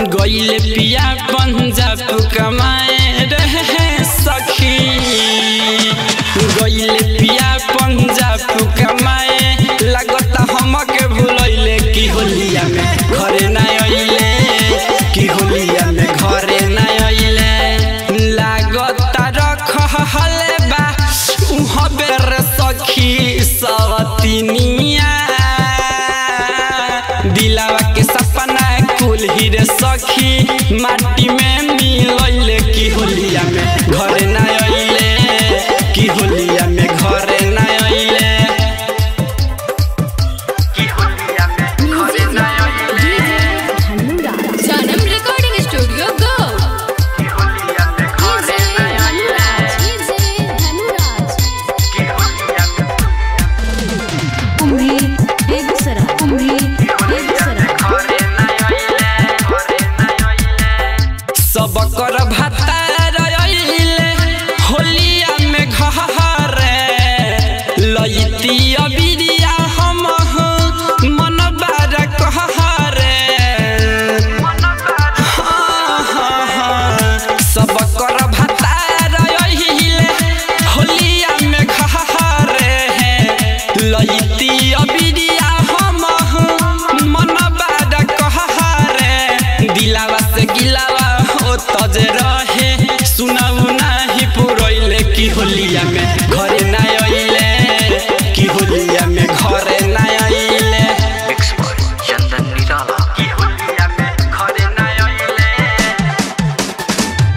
गईले पिया पंजाब कमाए रहे सखी गईले पिया पंजाब कमाए लगता हमके भूलैले की होलिया में घरे ना आइले की होलिया में घरे ना आइले लागता रखले बा उहबेर सखी सवतिनिया दिलावा के सपना कुल हीरे सखी माटी में मिलैले की होलिया में घरे ना आइले की होलिया में घरे ना आइले की होलिया में घरे ना आइले जन्म रिकॉर्डिंग स्टूडियो गो की होलिया में घरे ना आइले की होलिया में कुंभी बेगूसराय कुंभी बेगूसराय सब कर भातार आइले होलिया में घरे लइती अबिरिया हम मन बार कहरे सब कर भातार आइले होलिया में घरे लइती अबिरिया हम मन बार कहरे दिलावा से गिलावा तजे रहे सुनाऊ नाही पुरैले की होलिया में घरे ना आइले की होलिया में घरे ना आइले चंदन निराला की होलिया में घरे ना आइले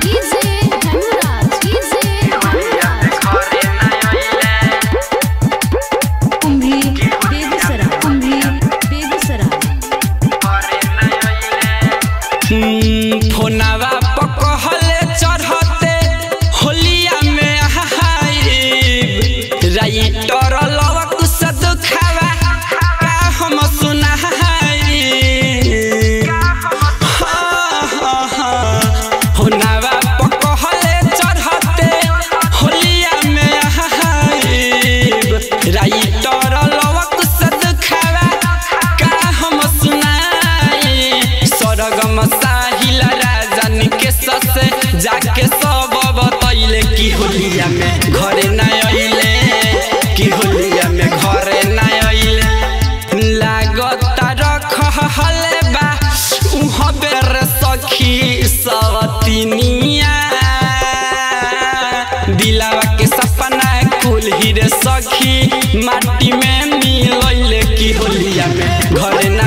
डीजे धनुराज डीजे धनुराज घरे ना आइले कुंभी बेगूसराय कुंभी बेगूसराय घरे ना आइले फोनावा पकहले चढ़ते होलिया में आइब राइटर लवक से दुखावा का हम सुनाई फोनावा पकहले चढ़ते होलिया में आइब राइटर लवक से दुखावा का हम सुनाई सरगम साहिल राजन के ससे जाके सब बतैले की होलिया में घरे ना आइले की होलिया में घरे ना आइले लागता रखले बा उहबेर सखी सवतिनिया दिलावा के सपना कुल हीरे सखी माटी में मिलैले की होलिया में घरे ना